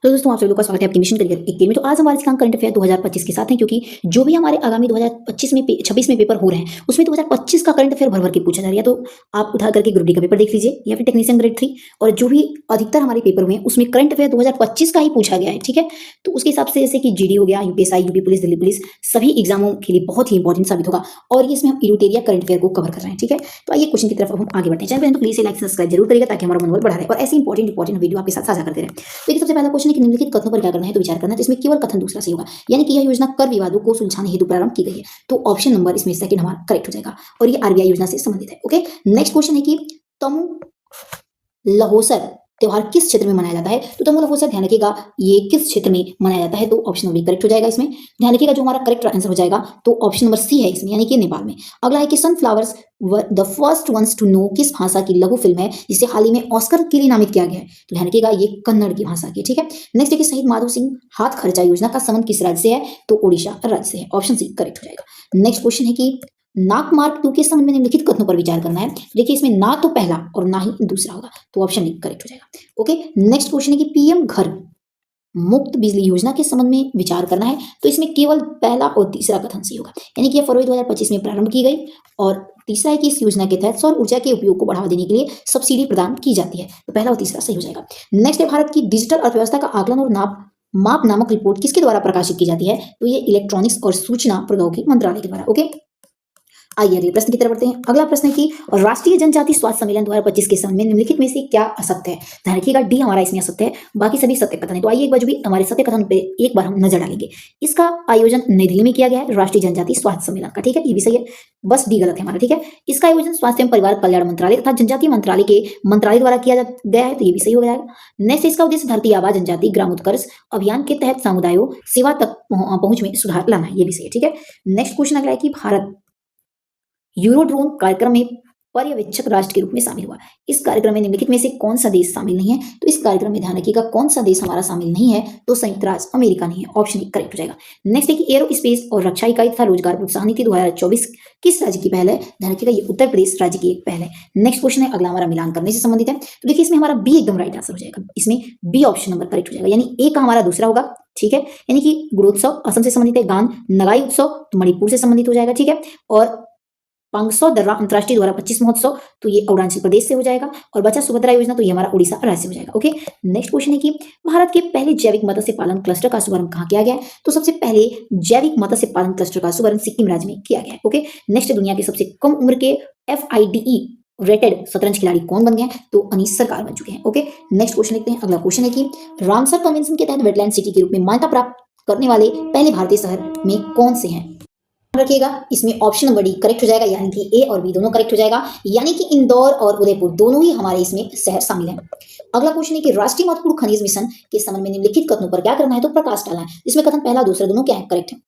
तो दोस्तों आप सभी लोगों का स्वागत है आपकी मिशन करियर एक में। तो आज हमारे काम करंट अफेयर 2025 के साथ हैं, क्योंकि जो भी हमारे आगामी 2025 में 26 में पेपर हो रहे हैं उसमें 2025 का करंट अफेयर भर भर के पूछा जा रहा है। तो आप उठा करके ग्रुप डी का पेपर देख लीजिए या फिर टेक्नीशियन ग्रेड 3, और जो भी अधिकतर हमारे पेपर हुए हैं उसमें करंट अफेयर 2025 का ही पूछा गया है। ठीक है, तो उसके हिसाब से जैसे कि जीडी हो गया, UPSI, UP police, Delhi police, सभी एग्जामों के लिए बहुत ही इंपॉर्टेंट साबित होगा। और ये इसमें हम इरूटेरिया करंट अफेयर को कवर कर रहे हैं। ठीक है, तो आइए क्वेश्चन की तरफ हम आगे बढ़ते हैं। चैनल पर तो प्लीज लाइक सब्सक्राइब जरूर करिएगा ताकि हमारा मनोबल बढ़ा रहे और ऐसे इंपॉर्टेंट वीडियो आपके साथ साझा करते रहे। देखिए, सबसे पहला क्वेश्चन है कि निम्नलिखित कथनों पर क्या करना है, तो विचार करना है। तो इसमें केवल कथन दूसरा सही होगा, यानी कि यह योजना कर विवादों को सुलझाने हेतु प्रारंभ की गई है। तो ऑप्शन नंबर इसमें सेकंड हमारा करेक्ट हो जाएगा और ये आरबीआई योजना से संबंधित है। ओके, नेक्स्ट क्वेश्चन है कि तमु लहोसर त्योहार किस क्षेत्र में मनाया जाता है। तो तमु लहोसर, ध्यान रखिएगा, ये किस क्षेत्र में मनाया जाता है, तो ऑप्शन नंबर करेक्ट हो जाएगा। इसमें ध्यान रखिएगा जो हमारा करेक्ट आंसर हो जाएगा तो ऑप्शन नंबर सी है इसमें, यानी कि नेपाल में। अगला है कि sunflowers were the first ones to know किस भाषा की लघु फिल्म है जिसे हाल ही में ऑस्कर के लिए नामित किया गया है। तो ध्यान रखिएगा ये कन्नड़ की भाषा की। ठीक है, नेक्स्ट है कि शहीद माधव सिंह हाथ खर्चा योजना का संबंध किस राज्य से है, तो ओडिशा राज्य से है। ऑप्शन सी करेक्ट हो जाएगा। नेक्स्ट क्वेश्चन है कि नाक मार्क 2 के संबंध में निम्नलिखित कथनों पर विचार करना है। देखिए, इसमें ना तो पहला और ना ही दूसरा होगा, तो ऑप्शन डी करेक्ट हो जाएगा। ओके, नेक्स्ट क्वेश्चन है कि पीएम घर मुफ्त बिजली योजना के संबंध में विचार करना है। तो इसमें केवल पहला और तीसरा कथन सही होगा, यानी कि फरवरी 2025 में प्रारंभ की गई, और तीसरा है कि इस योजना के तहत सौर ऊर्जा के उपयोग को बढ़ावा देने के लिए सब्सिडी प्रदान की जाती है। तो पहला और तीसरा सही हो जाएगा। नेक्स्ट है भारत की डिजिटल अर्थव्यवस्था का आकलन और माप नामक रिपोर्ट किसके द्वारा प्रकाशित की जाती है, तो ये इलेक्ट्रॉनिक्स और सूचना प्रौद्योगिकी मंत्रालय के द्वारा। ओके, आइए अगले प्रश्न की तरफ बढ़ते हैं। अगला प्रश्न है कि राष्ट्रीय जनजाति स्वास्थ्य सम्मेलन 2025 के संबंध में निम्नलिखित में से क्या असत्य है। ध्यान रखिएगा डी हमारा इसमें असत्य है, बाकी सभी सत्य कथन है। तो आइए एक बार जो भी हमारे सत्य कथन पे एक बार हम नजर डालेंगे। इसका आयोजन नई दिल्ली में किया गया है, राष्ट्रीय जनजाति स्वास्थ्य सम्मेलन का। ठीक है, ये भी सही है, बस डी गलत है हमारा। ठीक है, इसका आयोजन स्वास्थ्य एवं परिवार कल्याण मंत्रालय तथा जनजातीय मंत्रालय के मंत्रालय द्वारा किया गया है, तो ये भी सही हो जाएगा। नेक्स्ट, इसका उद्देश्य धरती आबा जनजाति ग्राम उत्कर्ष अभियान के तहत समुदायों सेवा तक पहुंच में सुधार लाना है, ये भी सही है। ठीक है, नेक्स्ट क्वेश्चन अगला है कि भारत यूरोड्रोन कार्यक्रम में पर्यवेक्षक राष्ट्र के रूप में शामिल हुआ। इस कार्यक्रम में निम्नलिखित में से कौन सा देश शामिल नहीं है, तो इस कार्यक्रम में ध्यान रखिएगा कौन सा देश हमारा शामिल नहीं है, तो संयुक्त राज्य अमेरिका नहीं है। ऑप्शन करेक्ट हो जाएगा। नेक्स्ट है कि एरो स्पेस और रक्षा इकाई तथा रोजगार प्रोत्साहन नीति 2024 किस राज्य की पहल है। ध्यान रखिएगा ये उत्तर प्रदेश राज्य की एक पहल है। नेक्स्ट क्वेश्चन है अगला हमारा मिलान करने से संबंधित है। तो देखिए, इसमें हमारा बी एकदम राइट आंसर हो जाएगा, इसमें बी ऑप्शन नंबर करेक्ट हो जाएगा, यानी ए का हमारा दूसरा होगा। ठीक है, यानी कि गुणोत्सव असम से संबंधित है, गान नगाई उत्सव तो मणिपुर से संबंधित हो जाएगा। ठीक है, और पांगसौ दर्रा अंतरराष्ट्रीय 2025 महोत्सव तो ये अरुणाचल प्रदेश से हो जाएगा, और बचा सुभद्रा योजना तो ये हमारा उड़ीसा राज्य से हो जाएगा। ओके, नेक्स्ट क्वेश्चन है कि भारत के पहले जैविक मत्स्य पालन क्लस्टर का शुभारंभ कहाँ किया गया है, तो सबसे पहले जैविक मत्स्य पालन क्लस्टर का शुभारंभ सिक्किम राज्य में किया गया है। ओके, नेक्स्ट, दुनिया के सबसे कम उम्र के FIDE रेटेड शतरंज खिलाड़ी कौन बन गए हैं, तो अनीस सरकार बन चुके हैं। ओके, नेक्स्ट क्वेश्चन लिखते हैं। अगला क्वेश्चन है कि रामसर कन्वेंशन के तहत वेटलैंड सिटी के रूप में मान्यता प्राप्त करने वाले पहले भारतीय शहर में कौन से हैं। रखिएगा इसमें ऑप्शन नंबर डी करेक्ट हो जाएगा, यानी कि ए और बी दोनों करेक्ट हो जाएगा, यानी कि इंदौर और उदयपुर दोनों ही हमारे इसमें शहर शामिल हैं। अगला क्वेश्चन है कि राष्ट्रीय महत्वपूर्ण खनिज मिशन के संबंध में निम्नलिखित कथनों पर क्या करना है, तो प्रकाश डालना है। इसमें कथन पहला दूसरा दोनों क्या है, करेक्ट है।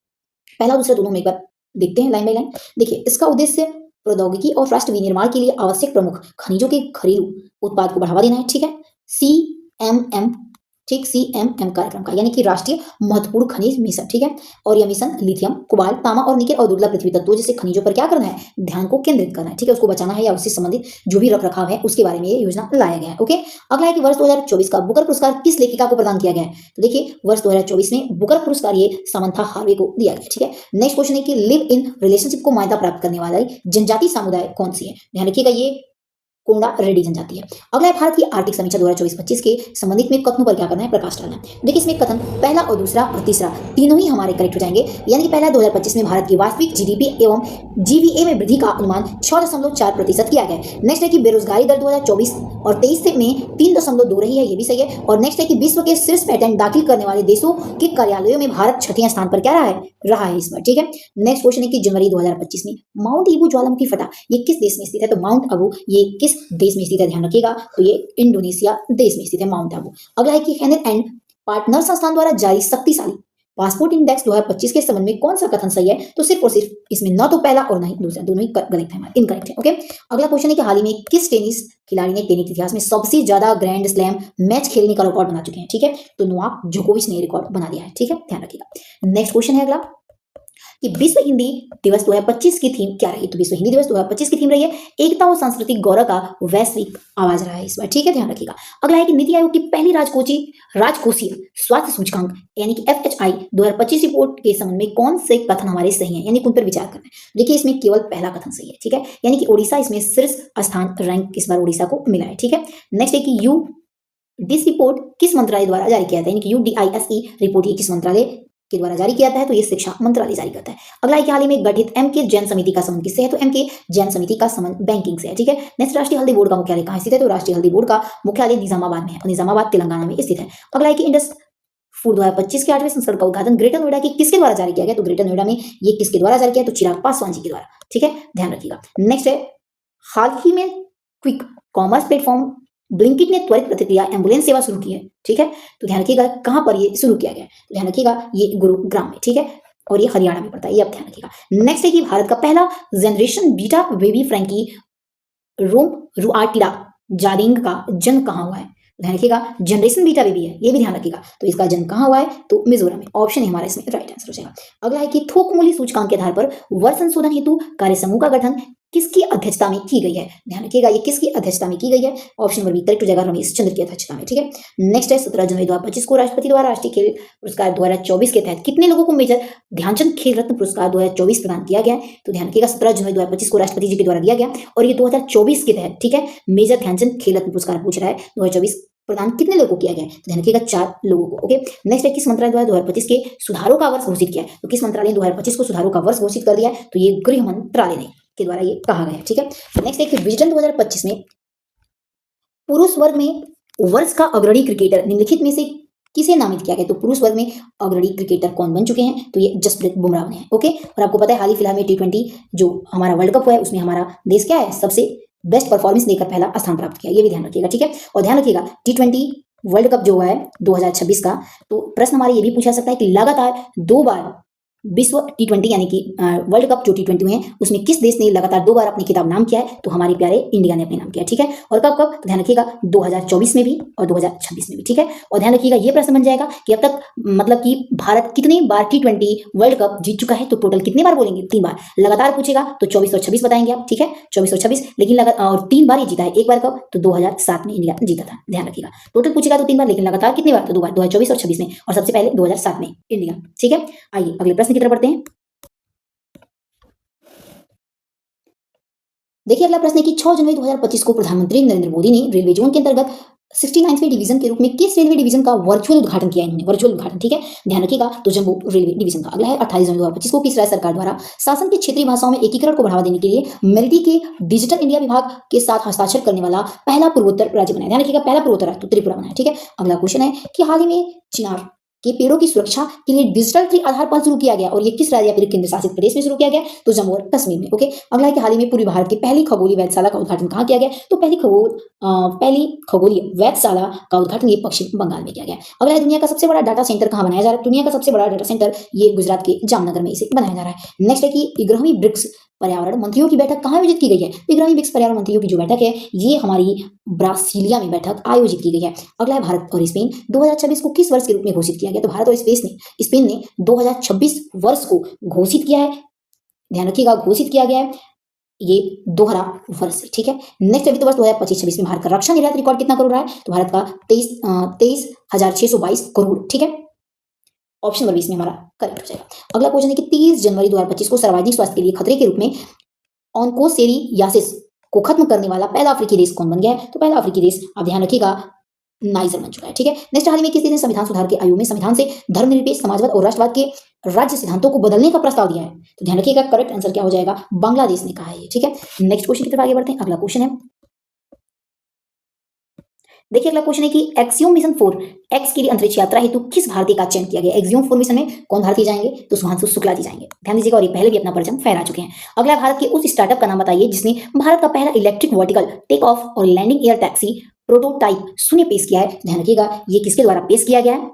पहला दूसरा दोनों में एक बार देखते हैं लाइन बाय लाइन। देखिए, इसका उद्देश्य प्रौद्योगिकी और राष्ट्र विनिर्माण के लिए आवश्यक प्रमुख खनिजों के घरेलू उत्पाद को बढ़ावा देना है। ठीक है, CMM, ठीक, CMM कार्यक्रम का, यानी कि राष्ट्रीय महत्वपूर्ण खनिज मिशन। ठीक है, और यह मिशन लिथियम, कोबाल्ट, तांबा और निकेल और दुर्लभ पृथ्वी तत्वों जैसे खनिजों पर क्या करना है, ध्यान को केंद्रित करना है। ठीक है, उसको बचाना है या उससे संबंधित जो भी रख रखाव है उसके बारे में ये योजना लाया गया है। ओके, अगला है कि वर्ष 2024 का बुकर पुरस्कार किस लेखिका को प्रदान किया गया है। तो देखिए, वर्ष 2024 में बुकर पुरस्कार ये सामंथा हार्वे को दिया गया। ठीक है, नेक्स्ट क्वेश्चन है कि लिव इन रिलेशनशिप को मान्यता प्राप्त करने वाला जनजाति समुदाय कौन सी है। ध्यान रखिएगा ये कोंडा रेड्डी जनजाति है। अगला है भारत की आर्थिक समीक्षा 2024-25 के संबंधित में कथनों पर क्या करना है, प्रकाश डालना है। देखिए, इसमें कथन पहला और दूसरा और तीसरा तीनों ही हमारे करेक्ट हो जाएंगे, यानी कि पहला 2025 में भारत की वास्तविक GDP एवं GVA में वृद्धि का अनुमान 6.4% किया गया है। नेक्स्ट है कि बेरोजगारी दर 2024 और 23 में 3.2 रही है, ये भी सही है। और नेक्स्ट है कि विश्व के शीर्ष पेटेंट दाखिल करने वाले देशों के कार्यालयों में भारत 6वें स्थान पर क्या रहा है इस बार। ठीक है, नेक्स्ट क्वेश्चन है कि जनवरी 2025 में माउंट ईबू ज्वालामुखी फटा, ये किस देश में स्थित है, तो माउंट आबू ये किस देश में स्थित है, ध्यान रखिएगा, तो ये इंडोनेशिया देश में स्थित है माउंट आबू। अगला है कि हेनर एंड पार्टनर संस्थान द्वारा जारी शक्तिशाली पासपोर्ट इंडेक्स 2025 के संबंध में कौन सा कथन सही है, तो सिर्फ और सिर्फ इसमें न तो पहला और न ही दूसरा, दोनों ही गलत है, इनकरेक्ट है। ओके, अगला क्वेश्चन है कि हाल ही में किस टेनिस खिलाड़ी ने टेनिस इतिहास में सबसे ज्यादा ग्रैंड स्लैम मैच खेलने का रिकॉर्ड बना चुके हैं। ठीक है, तो नोवाक जोकोविच ने रिकॉर्ड बना दिया है। ठीक है, ध्यान रखिएगा। नेक्स्ट क्वेश्चन है अगला कि विश्व हिंदी दिवस 2025 की थीम क्या रही। तो विश्व हिंदी दिवस 2025 की थीम रही है एकता और सांस्कृतिक गौरव का वैश्विक आवाज रहा है इस बार, ठीक है, ध्यान रखिएगा। अगला है कि नीति आयोग की पहली राजकोषीय स्वास्थ्य सूचकांक यानी कि FHI 2025 रिपोर्ट के संबंध में कौन से कथन हमारे सही हैं, यानी कौन पर विचार करना है। देखिए इसमें केवल पहला कथन सही है, ठीक है, यानी कि ओडिशा इसमें शीर्ष स्थान रैंक इस बार ओडिशा को मिला है, ठीक है। नेक्स्ट है कि दिस रिपोर्ट किस मंत्रालय द्वारा जारी किया था, यानी कि UDISE रिपोर्ट ये किस मंत्रालय के द्वारा जारी किया है, तो ये शिक्षा मंत्रालय जारी करता है। अगला है कि हाल ही में गठित MK जैन समिति का संबंध किससे है, तो MK जैन समिति का संबंध बैंकिंग से है, ठीक है। नेक्स्ट राष्ट्रीय हल्दी बोर्ड का मुख्यालय कहाँ स्थित है, तो राष्ट्रीय हल्दी बोर्ड का मुख्यालय निजामाबाद में है और निजामाबाद तेलंगाना में स्थित है। अगला है कि इंडस फूड 2025 के 8वें संस्करण का उद्घाटन ग्रेटर नोएडा के किसके द्वारा जारी किया गया, तो ग्रेटर नोएडा में ये किसके द्वारा जारी किया, तो चिराग पासवान जी के द्वारा, ठीक है, ध्यान रखिएगा। नेक्स्ट है हाल ही में क्विक कॉमर्स प्लेटफॉर्म ब्लिंकिट ने त्वरित प्रतिक्रिया एम्बुलेंस सेवा शुरू की है, ठीक है, तो ध्यान रखिएगा कहां पर ये शुरू किया गया है, तो ध्यान रखिएगा ये गुरुग्राम में, ठीक है, और ये हरियाणा में पड़ता है, ये आप ध्यान रखिएगा। नेक्स्ट है कि भारत का पहला जनरेशन बीटा बेबी फ्रैंकी रोम रुआटिडा जारिंग का जन्म कहां हुआ है, ध्यान रखिएगा जनरेशन बीटा बेबी है, ये भी ध्यान रखिएगा, तो इसका जन्म कहां हुआ है, तो मिजोरम में, ऑप्शन है हमारा इसमें राइट आंसर हो जाएगा। अगला है कि थोक मूल्य सूचकांक के आधार पर वर्ष संशोधन हेतु कार्य समूह का गठन किसकी अध्यक्षता में की गई है, ध्यान रखिएगा ये किसकी अध्यक्षता में की गई है, ऑप्शन नंबर बी करेक्ट हो जाएगा, रमेश चंद्र की अध्यक्षता में, ठीक है। नेक्स्ट है 17 जनवरी 2025 को राष्ट्रपति द्वारा राष्ट्रीय खेल पुरस्कार 2024 के तहत कितने लोगों को मेजर ध्यानचंद खेल रत्न पुरस्कार 2024 प्रदान किया गया है, तो ध्यान रखिएगा 17 जनवरी 2025 को राष्ट्रपति जी के द्वारा दिया गया और ये 2024 के तहत, ठीक है, मेजर ध्यानचंद खेल रत्न पुरस्कार पूछ रहा है 2024 प्रदान कितने लोगों को किया गया है, ध्यान रखिएगा 4 लोगों को, ओके। नेक्स्ट है किस मंत्रालय द्वारा 2025 के सुधारों का वर्ष घोषित किया है, तो किस मंत्रालय ने 2025 को सुधारों का वर्ष घोषित कर दिया है, तो ये गृह मंत्रालय ने के द्वारा ये कहा गया है, ठीक है। नेक्स्ट है कि विजन 2025 में पुरुष वर्ग में वर्ष का अग्रणी क्रिकेटर निम्नलिखित में से किसे नामित किया गया, तो पुरुष वर्ग में अग्रणी क्रिकेटर कौन बन चुके हैं, तो ये जसप्रीत बुमराह ने, ओके। और आपको पता है हाल ही फिलहाल में T20 जो हमारा वर्ल्ड कप हुआ है उसमें हमारा देश क्या है, सबसे बेस्ट परफॉर्मेंस देकर पहला स्थान प्राप्त किया, ये भी ध्यान रखिएगा, ठीक है। और ध्यान रखिएगा T20 वर्ल्ड कप जो हुआ है 2026 का, तो प्रश्न हमारे ये भी पूछा सकता है कि लगातार 2 बार विश्व T20 यानी कि वर्ल्ड कप जो T20 में है उसमें किस देश ने लगातार 2 बार अपने खिताब नाम किया है, तो हमारे प्यारे इंडिया ने अपने नाम किया, ठीक है। और कब कब, ध्यान रखिएगा 2024 में भी और 2026 में भी, ठीक है। और ध्यान रखिएगा ये प्रश्न बन जाएगा कि अब तक मतलब कि भारत कितनी बार T20 वर्ल्ड कप जीत चुका है, तो टोटल कितने बार बोलेंगे, 3 बार, लगातार पूछेगा तो 24 और 26 बताएंगे आप, ठीक है, 24 और 26, लेकिन और 3 बार ये जीता है, एक बार कब, तो 2007 में इंडिया जीता था, ध्यान रखिएगा। टोटल पूछेगा तो 3 बार, लेकिन लगातार कितनी बार, तो 2 बार, 2024 और 26 में, और सबसे पहले 2007 में इंडिया, ठीक है। आइए अगले प्रश्न की तरफ बढ़ते हैं। देखिए अगला प्रश्न है कि 6 जनवरी 2025 को प्रधानमंत्री नरेंद्र मोदी ने रेलवे जोन के अंतर्गत 69वें डिवीजन के रूप में किस रेलवे डिवीजन का वर्चुअल उद्घाटन किया इन्होंने, वर्चुअल उद्घाटन, ठीक है, ध्यान रखिएगा, तो जम्मू रेलवे डिवीजन का। अगला है 28 जनवरी 2025 को किस राज्य सरकार द्वारा शासन के क्षेत्रीय भाषाओं में एकीकरण को बढ़ावा देने के लिए मेरिटी के डिजिटल इंडिया विभाग के साथ हस्ताक्षर करने वाला पहला पूर्वोत्तर राज्य बनाया, ध्यान रखिएगा पहला पूर्वोत्तर राज्य तो त्रिपुरा बनाया, ठीक है। अगला क्वेश्चन है कि हाल ही में चिनार के पेड़ों की सुरक्षा के लिए डिजिटल ट्री आधार पर शुरू किया गया और ये किस राज्य या फिर केंद्र शासित प्रदेश में शुरू किया गया, तो जम्मू और कश्मीर में, ओके। अगला है कि हाल ही में पूर्वी भारत की पहली खगोलीय वेधशाला का उद्घाटन कहाँ किया गया, तो पहली खगोलीय वेधशाला का उद्घाटन ये पश्चिम बंगाल में किया गया। अगला है दुनिया का सबसे बड़ा डाटा सेंटर कहाँ बनाया जा रहा है, दुनिया का सबसे बड़ा डाटा सेंटर ये गुजरात के जामनगर में इसे बनाया जा रहा है। नेक्स्ट है कि 11वीं ब्रिक्स पर्यावरण मंत्रियों की बैठक कहाँ आयोजित की गई है, 11वीं ब्रिक्स पर्यावरण मंत्रियों की जो बैठक है ये हमारी ब्रासीलिया में बैठक आयोजित की गई है। अगला है भारत और स्पेन 2026 को किस वर्ष के रूप में घोषित किया गया, तो भारत और स्पेन ने 2026 वर्ष को घोषित किया है, ध्यान रखिएगा घोषित किया गया है, ये दोहरा वर्ष है, ठीक है। नेक्स्ट वित्त वर्ष 2025-26 में भारत का रक्षा निर्यात रिकॉर्ड कितना करोड़ रहा है, तो भारत का 23,622 करोड़, ठीक है, ऑप्शन नंबर 20 में हमारा करेक्ट हो जाएगा। अगला क्वेश्चन है कि 30 जनवरी 2025 को सर्वाधिक स्वास्थ्य के लिए खतरे के रूप में ऑन्कोसेरियासिस को खत्म करने वाला पहला अफ्रीकी देश कौन बन गया है, तो पहला अफ्रीकी देश आप ध्यान रखिएगा नाइजर बन चुका है, ठीक है। नेक्स्ट हाल ही में किस देश ने संविधान सुधार के आयोग में संविधान से धर्मनिरपेक्ष समाजवाद और राष्ट्रवाद के राज्य सिद्धांतों को बदलने का प्रस्ताव दिया है, तो ध्यान रखिएगा करेक्ट आंसर क्या हो जाएगा, बांग्लादेश ने कहा है, ठीक है। नेक्स्ट क्वेश्चन की तरफ आगे बढ़ते हैं। अगला क्वेश्चन है, देखिए अगला क्वेश्चन है कि एक्सियोम मिशन 4 एक्स के लिए अंतरिक्ष यात्रा हेतु किस भारतीय का चयन किया गया, एक्सियोम 4 मिशन में कौन भारतीय जाएंगे, तो सुभांशु शुक्ला जी जाएंगे, ध्यान दीजिएगा, और ये पहले भी अपना परचम फहरा चुके हैं। अगला भारत के उस स्टार्टअप का नाम बताइए जिसने भारत का पहला इलेक्ट्रिक वर्टिकल टेक ऑफ और लैंडिंग एयर टैक्सी प्रोटोटाइप शून्य पेश किया है, ध्यान रखिएगा ये किसके द्वारा पेश किया गया है,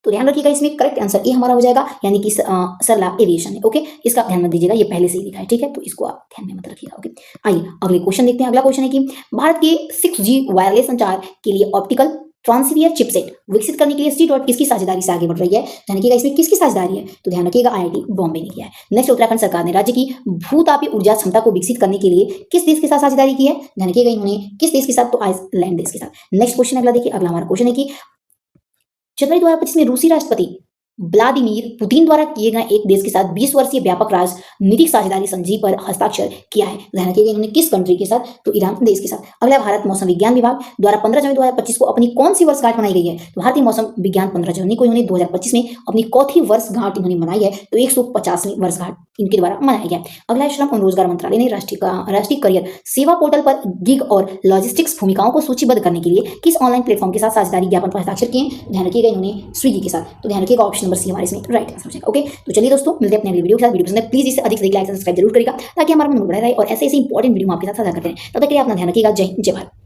तो ध्यान रखिएगा इसमें करेक्ट आंसर ए हमारा हो जाएगा, यानी कि सरला एविएशन है, ओके। इसका ध्यान मत दीजिएगा, ये पहले से ही लिखा है, ठीक है, तो इसको आप ध्यान में मत रखिएगा, ओके। आइए अगले क्वेश्चन देखते हैं। अगला क्वेश्चन है कि भारत के 6G वायरलेस संचार के लिए ऑप्टिकल ट्रांसफियर चिपसेट विकसित करने के लिए स्टी डॉट किसकी साझेदारी से आगे बढ़ रही है? ध्यान रखिएगा इसमें किसकी साझेदारी है, तो ध्यान रखिएगा आईआईटी बॉम्बे ने किया है। नेक्स्ट, उत्तराखंड सरकार ने राज्य की भूतापीय ऊर्जा क्षमता को विकसित करने के लिए किस देश के साथ साझेदारी की है? ध्यान रखिएगा इन्होंने किस देश के साथ, तो आइसलैंड देश के साथ। नेक्स्ट क्वेश्चन अगला देखिए, अगला हमारा क्वेश्चन है कि जनवरी 2025 में रूसी राष्ट्रपति व्लादिमीर पुतिन द्वारा किए गए एक देश के साथ 20 वर्षीय व्यापक राजनीतिक साझेदारी संधि पर हस्ताक्षर किया है। ध्यान रखिएगा इन्होंने किस कंट्री के साथ, तो ईरान देश के साथ। अगला, भारत मौसम विज्ञान विभाग द्वारा 15 जनवरी 2025 को अपनी कौन सी वर्षगांठ मनाई गई है? तो भारतीय मौसम विज्ञान 15 जनवरी को इन्होंने 2025 में अपनी चौथी वर्षगांठ इन्होंने मनाई है, तो 150वीं वर्षगांठ इनके द्वारा मनाया गया। अगला, श्रम और रोजगार मंत्रालय ने राष्ट्रीय करियर सेवा पोर्टल पर गिग और लॉजिस्टिक्स भूमिकाओं को सूचीबद्ध करने के लिए किस ऑनलाइन प्लेटफॉर्म के साथ साझेदारी ज्ञापन पर हस्ताक्षर किए? ध्यान रखिएगा इन्होंने स्विगी के साथ। तो ध्यान रखिएगा ऑप्शन नंबर सी हमारे इसमें राइट आंसर हो जाएगा। ओके, तो चलिए दोस्तों, मिलते हैं अपने अगली वीडियो के साथ। वीडियो पसंद है प्लीज इसे अधिक से अधिक लाइक सब्सक्राइब जरूर करेगा, ताकि हमारा मन बढ़ा रहे और ऐसे वीडियो हम आपके साथ साझा करते हैं। तब तक के लिए अपना ध्यान रखिएगा। जय हिंद, जय भारत।